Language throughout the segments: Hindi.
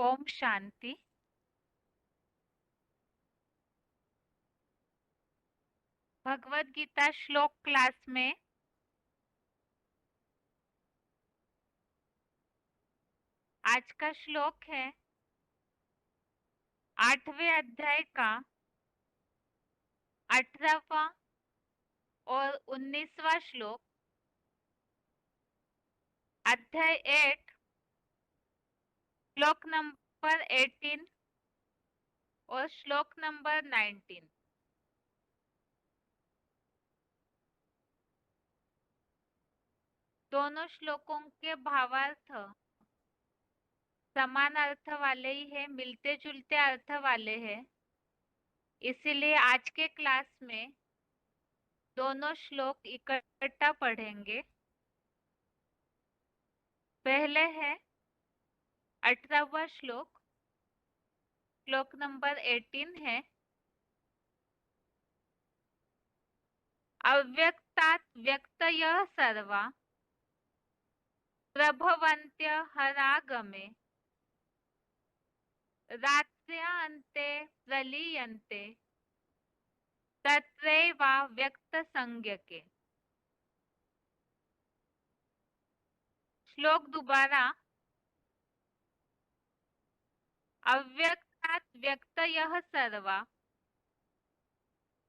ओम शांति। भगवत गीता श्लोक क्लास में आज का श्लोक है 8वें अध्याय का 18वां और 19वां श्लोक। अध्याय 8 श्लोक नंबर 18 और श्लोक नंबर 19। दोनों श्लोकों के भावार्थ समान अर्थ वाले ही है, मिलते जुलते अर्थ वाले हैं। इसीलिए आज के क्लास में दोनों श्लोक इकट्ठा पढ़ेंगे। पहले है 18वां श्लोक, श्लोक नंबर 18 है। अव्यक्तात् व्यक्तयः सर्वा प्रभवन्त्य हरागमे रात्र्यान्ते प्रलीयन्ते तत्रैवा व्यक्तसंज्ञके। श्लोक दोबारा। अव्यक्तात् व्यक्तयः सर्वा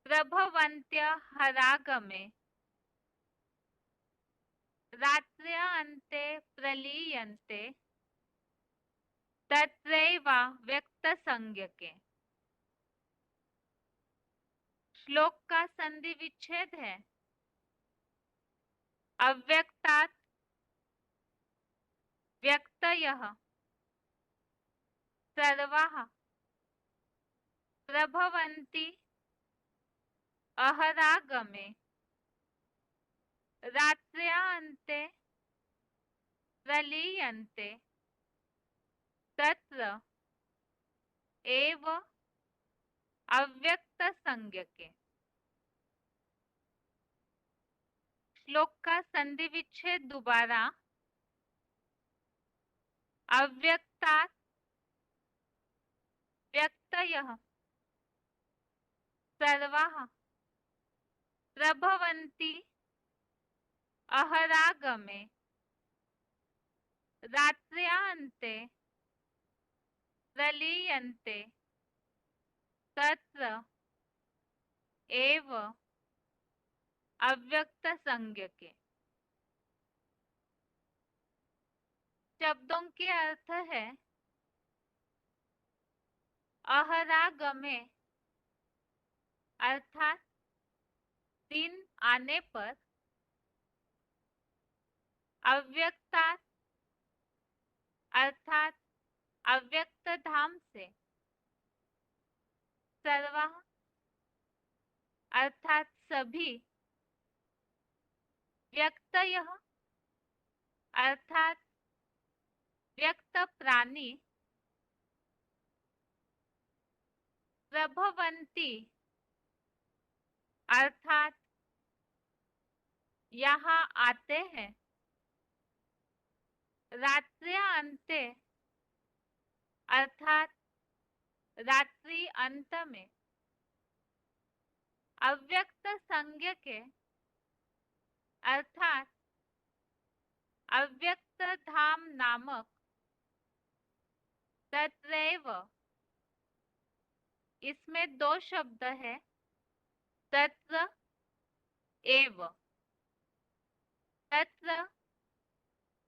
प्रभवन्त्य हरागमे रात्र्यान्ते प्रलीयन्ते तत्रैवा व्यक्तसंज्ञके। श्लोक का संधि विच्छेद है। अव्यक्तात् व्यक्तयः सर्वाः प्रभवन्ति अहरागमे रात्र्यान्ते प्रलीयन्ते तत्र एव अव्यक्तसंज्ञके। श्लोक का संधि विच्छेद दोबारा। अव्यक्तात् व्यक्तयः सर्वाः प्रभवन्ति अहरागमे रात्र्यान्ते प्रलीयन्ते तत्र एव अव्यक्तसंज्ञके। शब्दों के अर्थ है अहरागमे अर्थात दिन आने पर, अव्यक्तात् अर्थात अव्यक्त धाम से, सर्वा अर्थात सभी, व्यक्तयः अर्थात व्यक्त प्राणी, प्रभवन्ति अर्थात यहाँ आते हैं, रात्र्यान्ते अर्थात रात्रि अंत में, अव्यक्त संज्ञके अर्थात अव्यक्त धाम नामक, तत्रैव इसमें दो शब्द है, तत्र एव। तत्र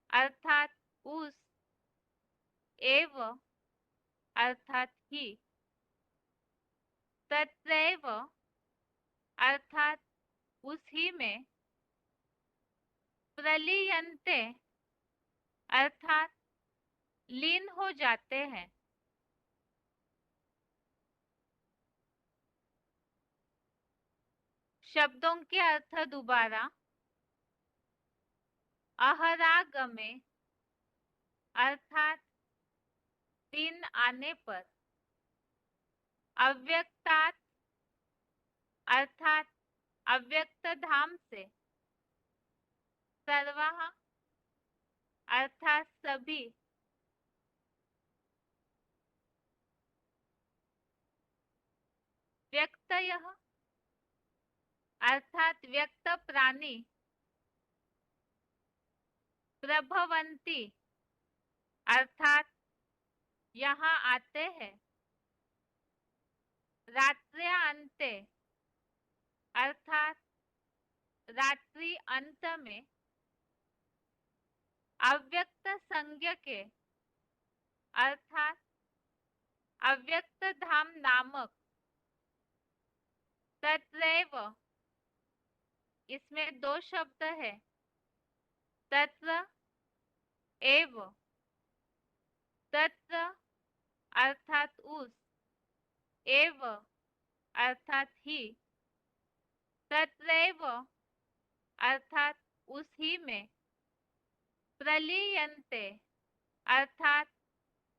अर्थात उस, एव अर्थात ही, तत्रैव अर्थात उसी में, प्रलीयन्ते अर्थात लीन हो जाते हैं। शब्दों के अर्थ दोबारा। अहरागमे अर्थात दिन आने पर, अव्यक्तात् अर्थात अव्यक्त धाम से, सर्वाः अर्थात सभी, व्यक्तयः अर्थात व्यक्त प्राणी प्रभवन्ति अर्थात यहाँ आते हैं। रात्र्यान्ते अर्थात रात्रि अंत में। अव्यक्त संज्ञ के अर्थात अव्यक्त धाम नामक। तत्रैव इसमें दो शब्द है, तत्र एव। तत्र अर्थात उस, एव अर्थात ही, तत्रैव अर्थात उस ही में। प्रलीयन्ते अर्थात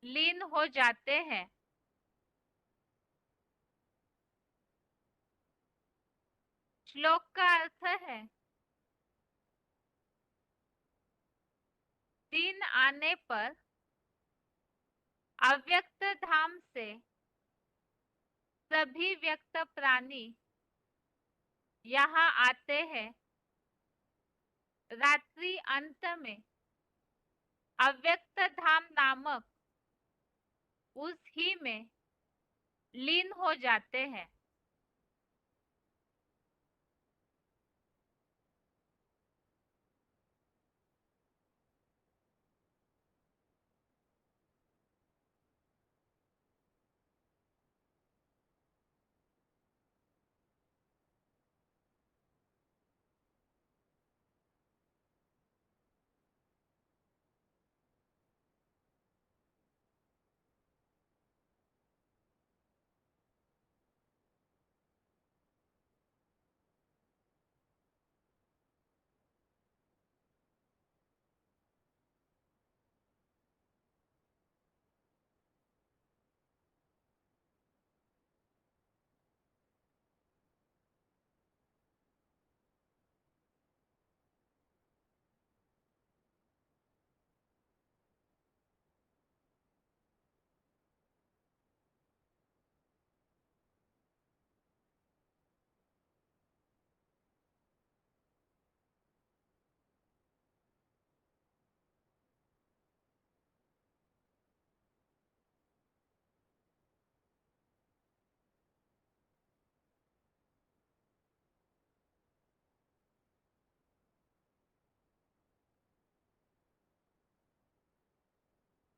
लीन हो जाते हैं। श्लोक का अर्थ है दिन आने पर अव्यक्त धाम से सभी व्यक्त प्राणी यहाँ आते हैं। रात्रि अंत में अव्यक्त धाम नामक उस ही में लीन हो जाते हैं।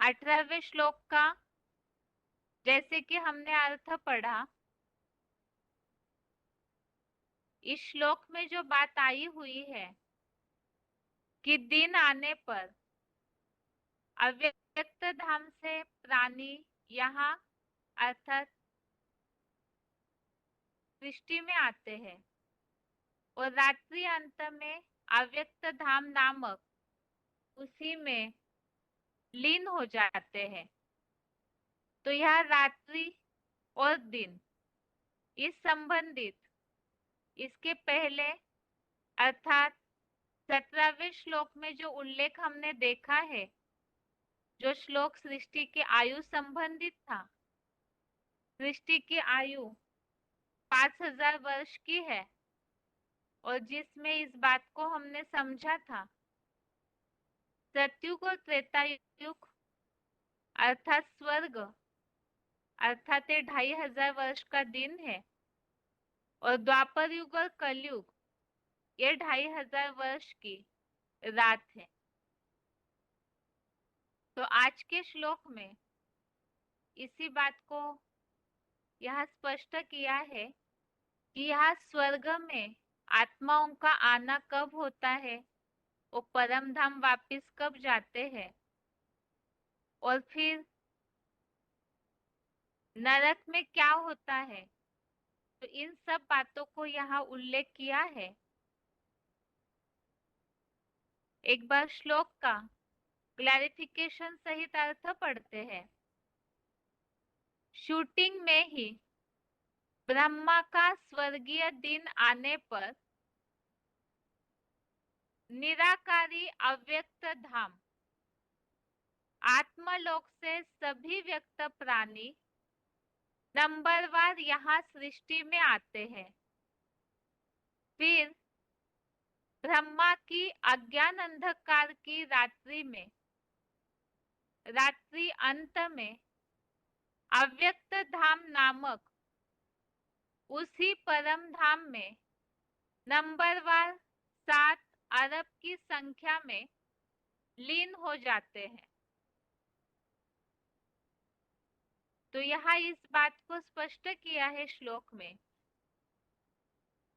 अठारहवें श्लोक का जैसे कि हमने अर्थ पढ़ा, इस श्लोक में जो बात आई हुई है कि दिन आने पर अव्यक्त धाम से प्राणी यहाँ अर्थात सृष्टि में आते हैं और रात्रि अंत में अव्यक्त धाम नामक उसी में लीन हो जाते हैं। तो यह रात्रि और दिन इस संबंधित इसके पहले अर्थात 17वें श्लोक में जो उल्लेख हमने देखा है, जो श्लोक सृष्टि की आयु संबंधित था, सृष्टि की आयु 5000 वर्ष की है और जिसमें इस बात को हमने समझा था सतयुग और त्रेता युग अर्थात स्वर्ग अर्थात 2500 वर्ष का दिन है और द्वापर युग और कलयुग ये 2500 वर्ष की रात है। तो आज के श्लोक में इसी बात को यह स्पष्ट किया है कि यह स्वर्ग में आत्माओं का आना कब होता है, वो परम धाम वापिस कब जाते हैं और फिर नरक में क्या होता है। तो इन सब बातों को यहाँ उल्लेख किया है। एक बार श्लोक का क्लैरिफिकेशन सहित अर्थ पढ़ते हैं। शूटिंग में ही ब्रह्मा का स्वर्गीय दिन आने पर निराकारी अव्यक्त धाम आत्मलोक से सभी व्यक्त प्राणी नंबरवार यहाँ सृष्टि में आते हैं। फिर ब्रह्मा की अज्ञान अंधकार की रात्रि में, रात्रि अंत में अव्यक्त धाम नामक उसी परम धाम में नंबरवार 7 अरब की संख्या में लीन हो जाते हैं। तो यहाँ इस बात को स्पष्ट किया है श्लोक में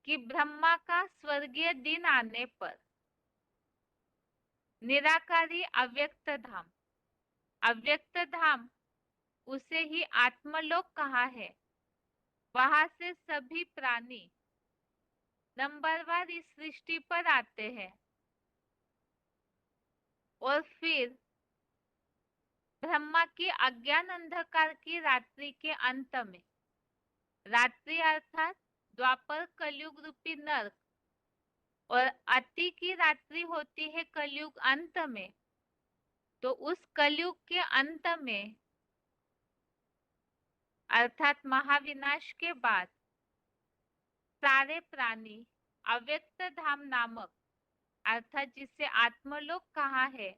कि ब्रह्मा का स्वर्गीय दिन आने पर निराकारी अव्यक्त धाम उसे ही आत्मलोक कहा है, वहां से सभी प्राणी नंबरवार इस सृष्टि पर आते हैं और फिर ब्रह्मा की अज्ञान अंधकार की रात्रि के अंत में, रात्रि अर्थात द्वापर कलयुग रूपी नरक, और अति की रात्रि होती है कलयुग अंत में। तो उस कलयुग के अंत में अर्थात महाविनाश के बाद सारे प्राणी अव्यक्त धाम नामक अर्थात जिसे आत्मलोक कहा है,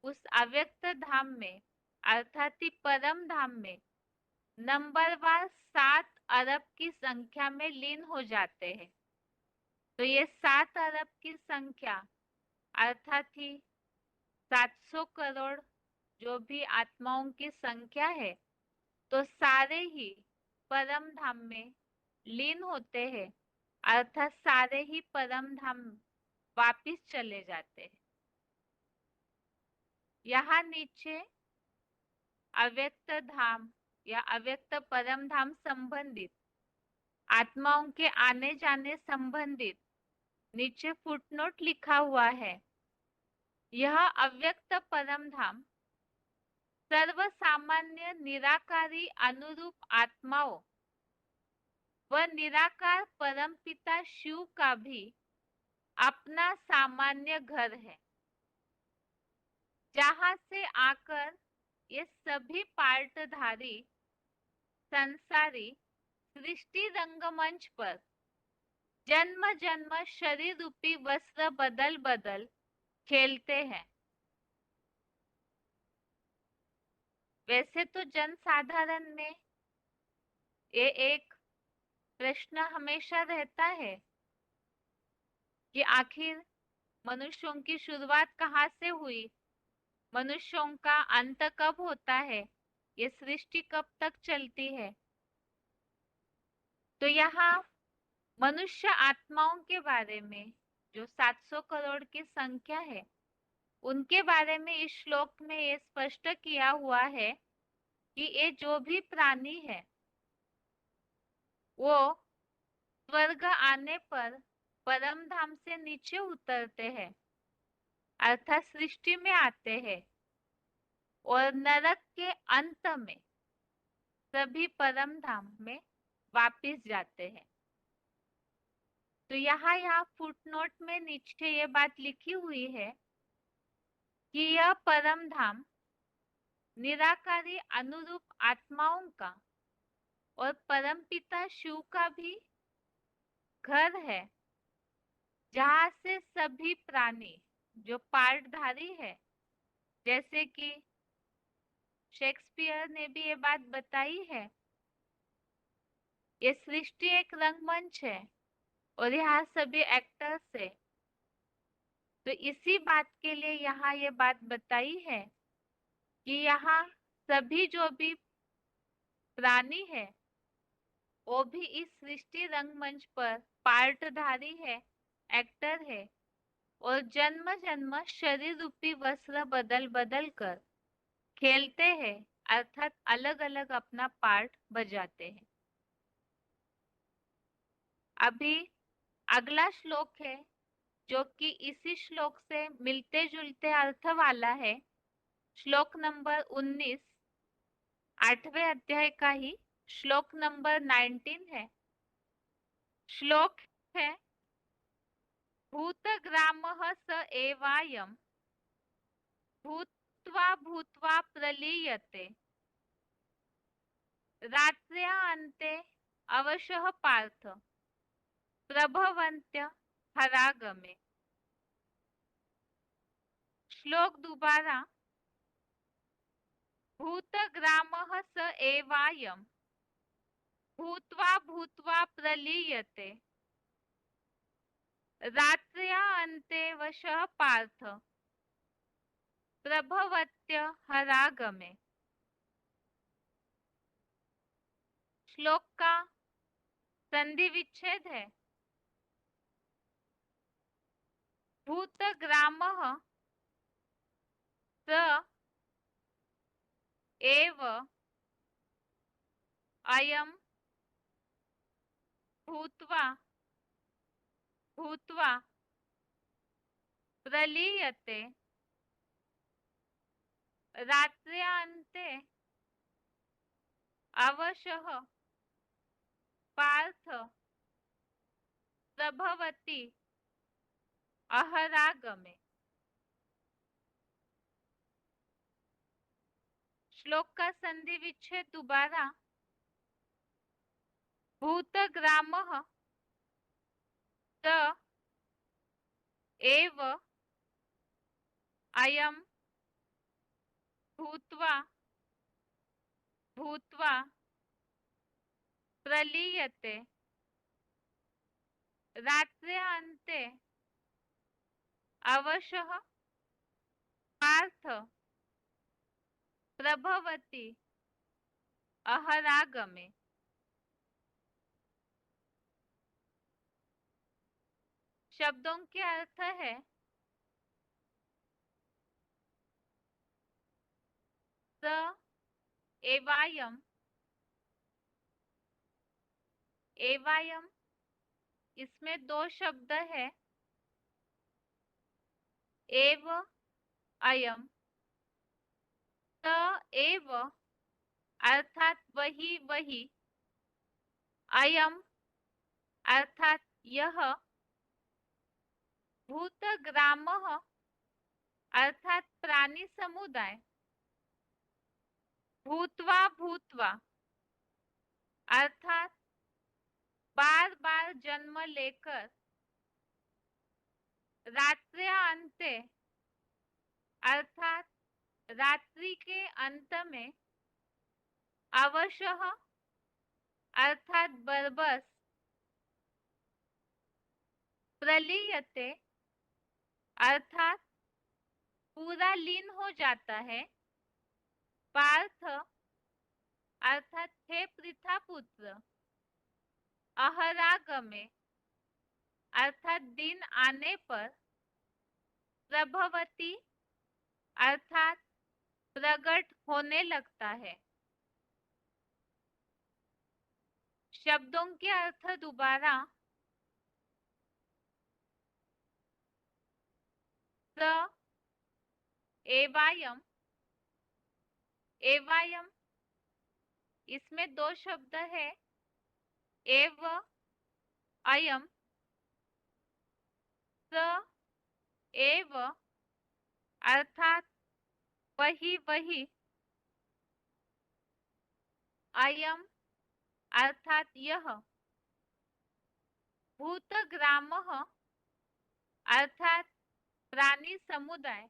उस अव्यक्त धाम में अर्थात परम धाम में नंबरवार 7 अरब की संख्या में लीन हो जाते हैं। तो ये 7 अरब की संख्या अर्थात ही 700 करोड़ जो भी आत्माओं की संख्या है, तो सारे ही परम धाम में लीन होते हैं, अर्थात सारे ही परम धाम वापिस चले जाते हैं। यहाँ नीचे अव्यक्त धाम या अव्यक्त परम धाम संबंधित आत्माओं के आने जाने संबंधित नीचे फुटनोट लिखा हुआ है। यह अव्यक्त परम धाम सर्व सामान्य निराकारी अनुरूप आत्माओं व निराकार परमपिता शिव का भी अपना सामान्य घर है, जहां से आकर ये सभी पार्टधारी संसारी सृष्टि रंगमंच पर जन्म जन्म शरीर रूपी वस्त्र बदल बदल खेलते हैं। वैसे तो जनसाधारण में ये एक प्रश्न हमेशा रहता है कि आखिर मनुष्यों की शुरुआत कहाँ से हुई, मनुष्यों का अंत कब होता है, ये सृष्टि कब तक चलती है। तो यहाँ मनुष्य आत्माओं के बारे में जो 700 करोड़ की संख्या है, उनके बारे में इस श्लोक में ये स्पष्ट किया हुआ है कि ये जो भी प्राणी है वो स्वर्ग आने पर परम धाम से नीचे उतरते हैं, अर्थात सृष्टि में आते हैं और नरक के अंत में सभी परम धाम में वापिस जाते हैं। तो यहाँ फुटनोट में नीचे ये बात लिखी हुई है कि यह परम धाम निराकारी अनुरूप आत्माओं का और परमपिता शिव का भी घर है, जहां से सभी प्राणी जो पार्टधारी है, जैसे कि शेक्सपियर ने भी ये बात बताई है, ये सृष्टि एक रंगमंच है और यहाँ सभी एक्टर्स है। तो इसी बात के लिए यहाँ ये बात बताई है कि यहाँ सभी जो भी प्राणी है वो भी इस सृष्टि रंगमंच पर पार्टधारी है, एक्टर है और जन्म जन्म शरीर रूपी वस्त्र बदल बदल कर खेलते हैं, अर्थात अलग अलग अपना पार्ट बजाते हैं। अभी अगला श्लोक है जो कि इसी श्लोक से मिलते जुलते अर्थ वाला है। श्लोक नंबर 19 8वें अध्याय का ही श्लोक नंबर 19 है। श्लोक है भूतग्रामः स एवायं भूत्वा भूत्वा प्रलीयते रात्र्या अन्ते अवशः पार्थ प्रभवन्त्य हरागमे। श्लोक दोबारा। भूतग्रामः स एवायं भूत्वा भूत्वा प्रलीयते रात्र्या अन्ते वशः पार्थ प्रभवत्य हरागमे। श्लोक का संधि विच्छेद है। भूतग्रामः स एव अयं भूत्वा भूत्वा प्रलीयते रात्र्यान्ते अवशः पार्थ प्रभवति अहरागमे। श्लोक का संधि विच्छेद दोबारा। भूतग्रामः स एव अयं भूत्वा भूत्वा प्रलीयते रात्र्यान्ते अवशः पार्थ प्रभवति अहरागमे। शब्दों के अर्थ है स एवायम। एवायम इसमें दो शब्द है। एव अयम। स एव अर्थात वही वही। अयम अर्थात यह। भूतग्रामः अर्थात प्राणी समुदाय। भूत्वा भूत्वा अर्थात बार बार जन्म लेकर। रात्र्यान्ते अर्थात रात्रि के अंत में। अवशः अर्थात बरबस। प्रलीयते अर्थात पूरा लीन हो जाता है। पार्थ अर्थात हे पृथा पुत्र। अहरागमे अर्थात दिन आने पर। प्रभवती अर्थात प्रकट होने लगता है। शब्दों के अर्थ दोबारा। स एवायम। एवायम इसमें दो शब्द है। एव अयम। स एव अर्थात वही वही। अयम अर्थात यह। भूतग्रामः अर्थात प्राणी समुदाय।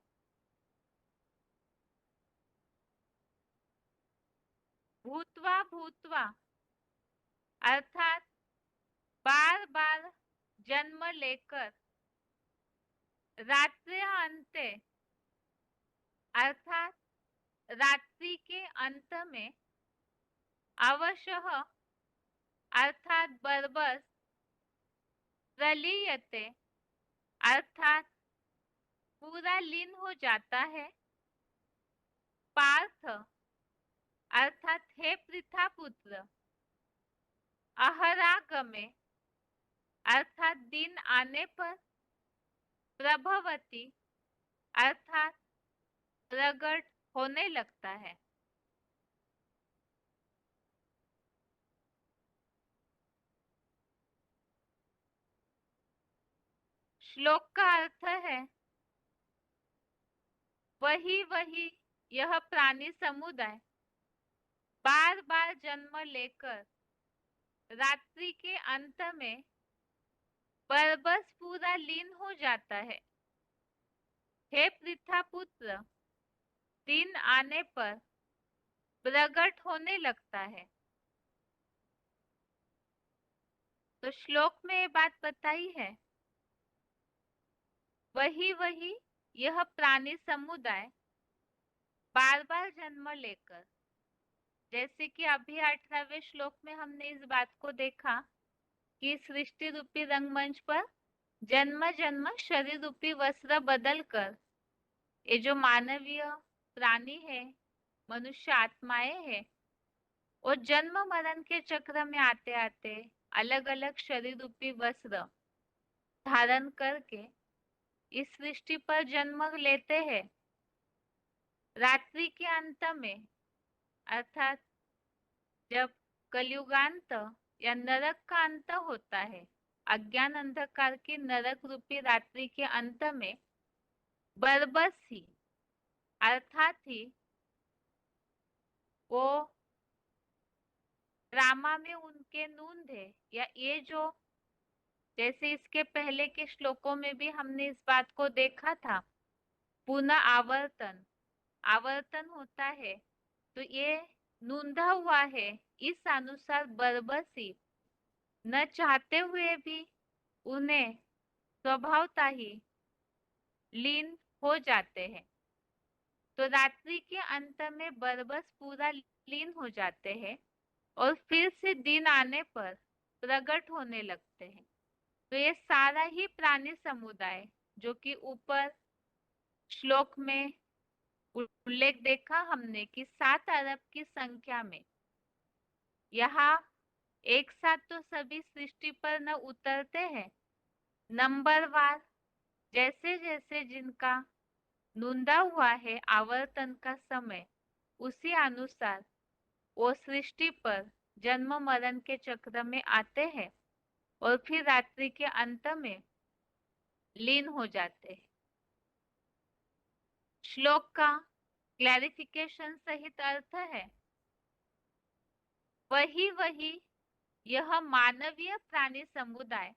भूत्वा भूत्वा अर्थात बार बार जन्म लेकर। रात्र्यान्ते अर्थात रात्रि के अंत में। अवशः अर्थात बरबस। प्रलीयते अर्थात पूरा लीन हो जाता है। पार्थ अर्थात हे पृथा पुत्र। अहरागमे अर्थात दिन आने पर। प्रभवती अर्थात प्रकट होने लगता है। श्लोक का अर्थ है वही वही यह प्राणी समुदाय। बार बार जन्म लेकर रात्रि के अंत में बरबस पूरा लीन हो जाता है। हे पृथा पुत्र, दिन आने पर प्रगट होने लगता है। तो श्लोक में ये बात बताई है। वही यह प्राणी समुदाय बार बार जन्म लेकर, जैसे कि अभी 18वें श्लोक में हमने इस बात को देखा कि सृष्टि रूपी रंगमंच पर जन्म जन्म शरीर रूपी वस्त्र बदल कर ये जो मानवीय प्राणी है, मनुष्य आत्माएं है, और जन्म मरण के चक्र में आते आते अलग अलग शरीर रूपी वस्त्र धारण करके इस सृष्टि पर जन्म लेते हैं। रात्रि के अंत में, अर्थात जब कलयुगांत या नरक का अंत होता है, अज्ञान अंधकार की नरक रूपी रात्रि के अंत में बरबस ही, अर्थात ही वो ड्रामा में उनके नूंद है, या ये जो जैसे इसके पहले के श्लोकों में भी हमने इस बात को देखा था, पुनः आवर्तन आवर्तन होता है, तो ये नूंदा हुआ है। इस अनुसार बरबसी न चाहते हुए भी उन्हें स्वभावता ही लीन हो जाते हैं। तो रात्रि के अंत में बरबस पूरा लीन हो जाते हैं और फिर से दिन आने पर प्रकट होने लगते हैं। तो ये सारा ही प्राणी समुदाय, जो कि ऊपर श्लोक में उल्लेख देखा हमने कि 7 अरब की संख्या में, यहाँ एक साथ तो सभी सृष्टि पर न उतरते हैं, नंबरवार जैसे जैसे जिनका नूंदा हुआ है आवर्तन का समय, उसी अनुसार वो सृष्टि पर जन्म मरण के चक्र में आते हैं और फिर रात्रि के अंत में लीन हो जाते हैं। श्लोक का क्लैरिफिकेशन सहित अर्थ है, वही यह मानवीय प्राणी समुदाय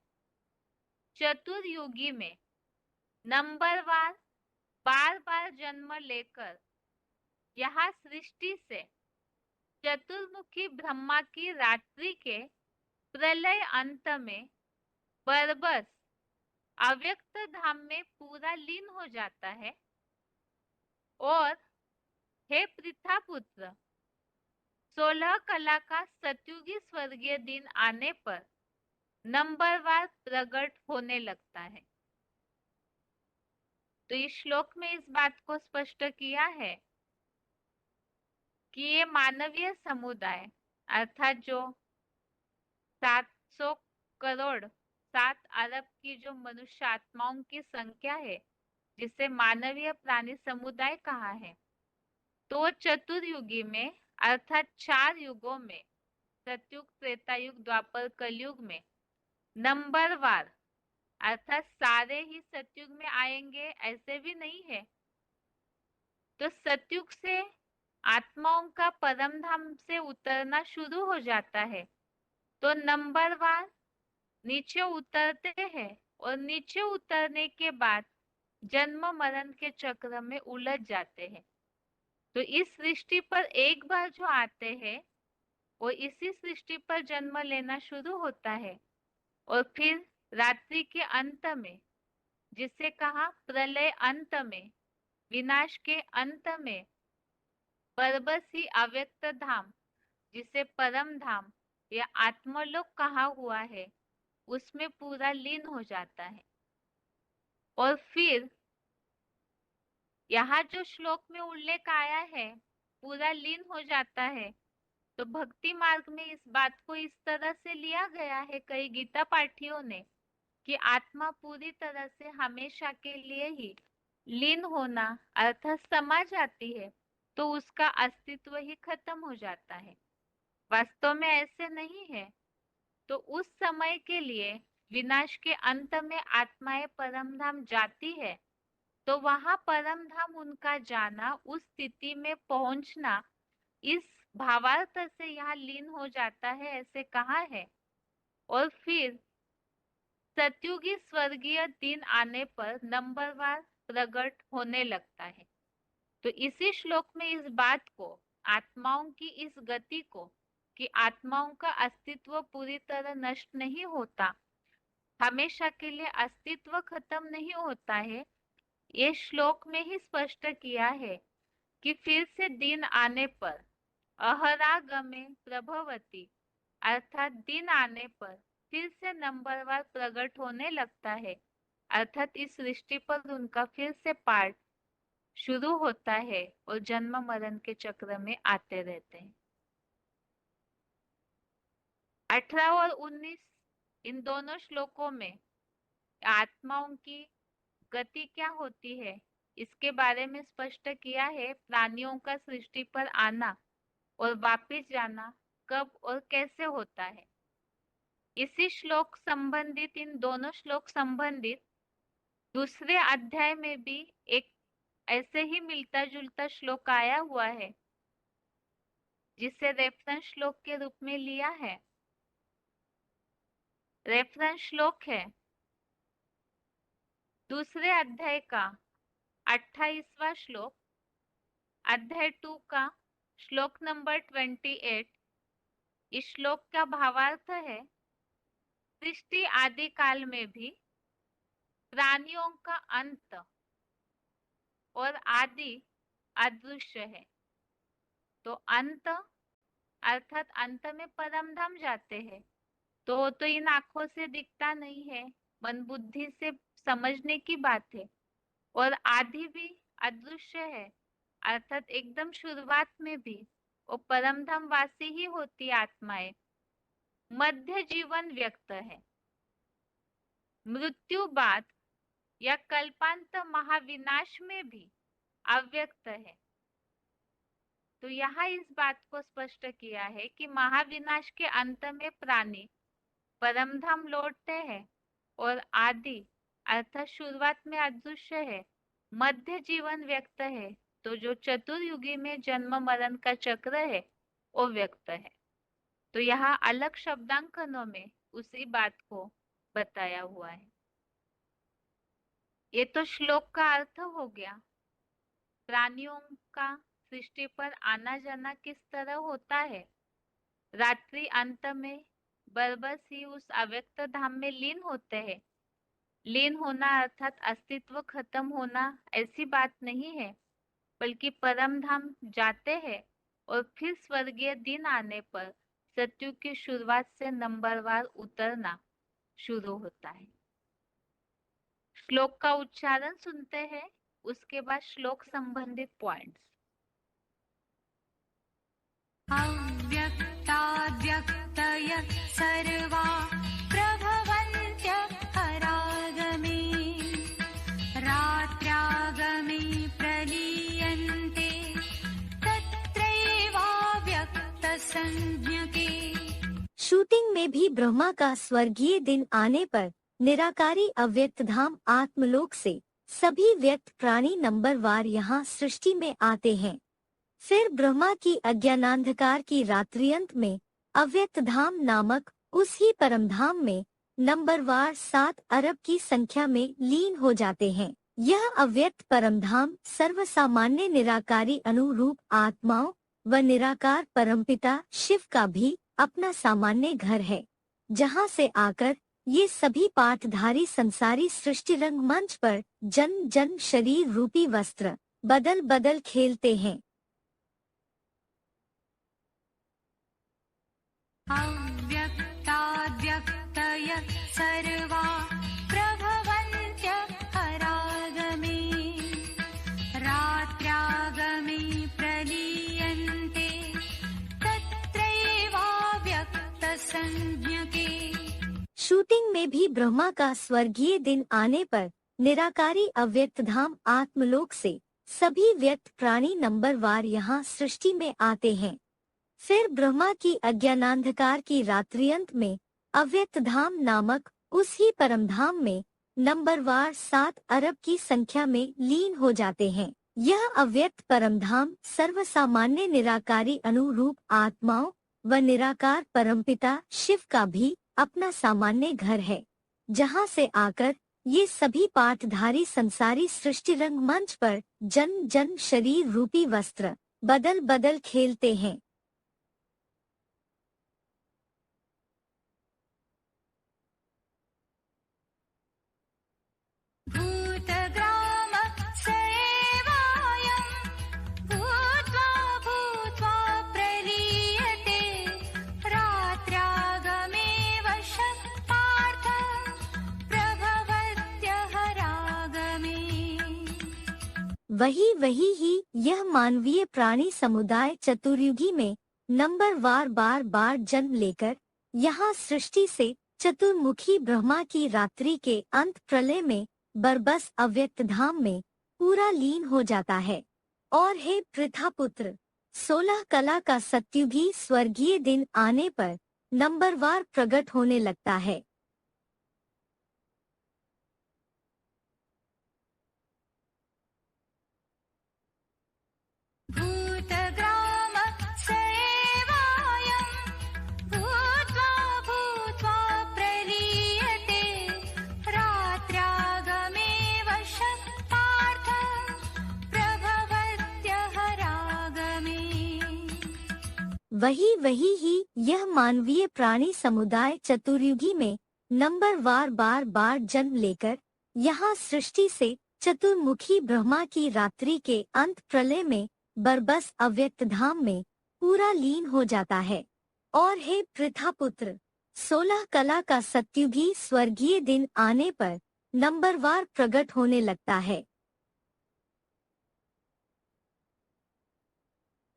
चतुर्युगी में नंबरवार बार बार जन्म लेकर यहाँ सृष्टि से चतुर्मुखी ब्रह्मा की रात्रि के प्रलय अंत में बरबस अव्यक्त धाम में पूरा लीन हो जाता है। और हे पृथा पुत्र, 16 कला का सतयुगी स्वर्गीय दिन आने पर नंबरवार प्रकट होने लगता है। तो इस श्लोक में इस बात को स्पष्ट किया है कि ये मानवीय समुदाय, अर्थात जो 700 करोड़ 7 अरब की जो मनुष्य आत्माओं की संख्या है, जिसे मानवीय प्राणी समुदाय कहा है, तो चतुर्युगी में, अर्थात 4 युगों में, सतयुग, त्रेता युग, द्वापर, कलयुग में नंबरवार, अर्थात सारे ही सतयुग में आएंगे ऐसे भी नहीं है। तो सतयुग से आत्माओं का परम धाम से उतरना शुरू हो जाता है, तो नंबरवार नीचे उतरते हैं और नीचे उतरने के बाद जन्म मरण के चक्र में उलझ जाते हैं। तो इस सृष्टि पर एक बार जो आते हैं वो इसी सृष्टि पर जन्म लेना शुरू होता है और फिर रात्रि के अंत में, जिसे कहा प्रलय अंत में, विनाश के अंत में, बरबस ही अव्यक्त धाम, जिसे परम धाम या आत्मलोक कहा हुआ है, उसमें पूरा लीन हो जाता है। और फिर यहाँ जो श्लोक में उल्लेख आया है पूरा लीन हो जाता है, तो भक्ति मार्ग में इस बात को इस तरह से लिया गया है कई गीता पाठियों ने कि आत्मा पूरी तरह से हमेशा के लिए ही लीन होना, अर्थात समा जाती है, तो उसका अस्तित्व ही खत्म हो जाता है। वास्तव में ऐसे नहीं है। तो उस समय के लिए विनाश के अंत में आत्माएं परम धाम जाती है, तो वहां परम धाम उनका जाना, उस स्थिति में पहुंचना, इस भावार्थ से यहाँ लीन हो जाता है ऐसे कहा है। और फिर सतयुगी स्वर्गीय दिन आने पर नंबरवार प्रकट होने लगता है। तो इसी श्लोक में इस बात को, आत्माओं की इस गति को, कि आत्माओं का अस्तित्व पूरी तरह नष्ट नहीं होता, हमेशा के लिए अस्तित्व खत्म नहीं होता है, ये श्लोक में ही स्पष्ट किया है कि फिर से दिन आने पर अहरागमे प्रभवती, अर्थात दिन आने पर फिर से नंबरवार प्रकट होने लगता है, अर्थात इस सृष्टि पर उनका फिर से पाठ शुरू होता है और जन्म मरण के चक्र में आते रहते हैं। 18 और 19 इन दोनों श्लोकों में आत्माओं की गति क्या होती है इसके बारे में स्पष्ट किया है। प्राणियों का सृष्टि पर आना और वापिस जाना कब और कैसे होता है। इसी श्लोक संबंधित, इन दोनों श्लोक संबंधित दूसरे अध्याय में भी एक ऐसे ही मिलता जुलता श्लोक आया हुआ है, जिसे रेफरेंस श्लोक के रूप में लिया है। रेफरेंस श्लोक है दूसरे अध्याय का 28वां श्लोक, अध्याय 2 का श्लोक नंबर 28। इस श्लोक का भावार्थ है, सृष्टि आदि काल में भी प्राणियों का अंत और आदि अदृश्य है। तो अंत अर्थात अंत में परम धाम जाते हैं, तो इन आंखों से दिखता नहीं है, मन बुद्धि से समझने की बात है। और आदि भी अदृश्य है, अर्थात एकदम शुरुआत में भी वो परम धाम वासी ही होती आत्माएं। मध्य जीवन व्यक्त है, मृत्यु बाद या कल्पांत महाविनाश में भी अव्यक्त है। तो यहाँ इस बात को स्पष्ट किया है कि महाविनाश के अंत में प्राणी परमधाम लौटते हैं और आदि अर्थात शुरुआत में अदृश्य है, मध्य जीवन व्यक्त है, तो जो चतुर्युगी में जन्म मरण का चक्र है वो व्यक्त है। तो यहाँ अलग शब्दांकनों में उसी बात को बताया हुआ है। ये तो श्लोक का अर्थ हो गया। प्राणियों का सृष्टि पर आना जाना किस तरह होता है। रात्रि अंत में बरबस ही उस अव्यक्त धाम में लीन होते हैं। लीन होना अर्थात अस्तित्व खत्म होना ऐसी बात नहीं है, बल्कि परम धाम जाते हैं और फिर स्वर्गीय दिन आने पर सत्युग की शुरुआत से नंबरवार उतरना शुरू होता है। श्लोक का उच्चारण सुनते हैं, उसके बाद श्लोक संबंधित पॉइंट्स। अव्यक्ताद्यक्तय सर्वा प्रभवन्त्य हरागमे रात्र्यागमे प्रलीयन्ते तत्रैवाव्यक्तसंज्ञके। शूटिंग में भी ब्रह्मा का स्वर्गीय दिन आने पर निराकारी अव्यक्त धाम आत्मलोक से सभी व्यक्त प्राणी नंबरवार यहाँ सृष्टि में आते हैं। फिर ब्रह्मा की अज्ञानांधकार की रात्रियंत में अव्यक्त धाम नामक उस ही परम धाम में नंबरवार 7 अरब की संख्या में लीन हो जाते हैं। यह अव्यक्त परम धाम सर्वसामान्य निराकारी अनुरूप आत्माओं व निराकार परमपिता शिव का भी अपना सामान्य घर है, जहाँ से आकर ये सभी पाठधारी संसारी सृष्टि रंग मंच पर जन्म जन्म शरीर रूपी वस्त्र बदल बदल खेलते हैं। अव्यक्ताद्यक्तय सर्वा प्रभवन्त्य हरागमे रात्र्यागमे प्रलीयन्ते तत्रैवाव्यक्तसंज्ञके। शूटिंग में भी ब्रह्मा का स्वर्गीय दिन आने पर निराकारी अव्यक्त धाम आत्मलोक से सभी व्यक्त प्राणी नंबरवार यहाँ सृष्टि में आते हैं। फिर ब्रह्मा की अज्ञानांधकार की रात्रियंत में अव्यक्त धाम नामक उस ही परम धाम में नंबरवार 7 अरब की संख्या में लीन हो जाते हैं। यह अव्यक्त परमधाम सर्वसामान्य निराकारी अनुरूप आत्माओं व निराकार परमपिता शिव का भी अपना सामान्य घर है, जहाँ से आकर ये सभी पाठधारी संसारी सृष्टि रंग मंच पर जन्म जन्म शरीर रूपी वस्त्र बदल बदल खेलते हैं। भूतग्राम सेवायं भूत्वा भूत्वा प्रलीयते रात्र्यागमे वशः पार्थ प्रभवत्यः रागमे। वही ही यह मानवीय प्राणी समुदाय चतुर्युगी में नंबर बार जन्म लेकर यहाँ सृष्टि से चतुर्मुखी ब्रह्मा की रात्रि के अंत प्रलय में बरबस अव्यक्त धाम में पूरा लीन हो जाता है। और हे पृथापुत्र, 16 कला का सत्युगी स्वर्गीय दिन आने पर नंबरवार प्रकट होने लगता है। भूतग्राम सेवायं भूत्वा भूत्वा प्रलीयते रात्र्यागमे वशः पार्थ प्रभवत्यः रागमे। वही ही यह मानवीय प्राणी समुदाय चतुर्युगी में नंबर बार जन्म लेकर यहाँ सृष्टि से चतुर्मुखी ब्रह्मा की रात्रि के अंत प्रलय में बरबस अव्यक्त धाम में पूरा लीन हो जाता है। और हे पृथापुत्र, 16 कला का सत्युगी स्वर्गीय दिन आने पर नंबरवार प्रकट होने लगता है।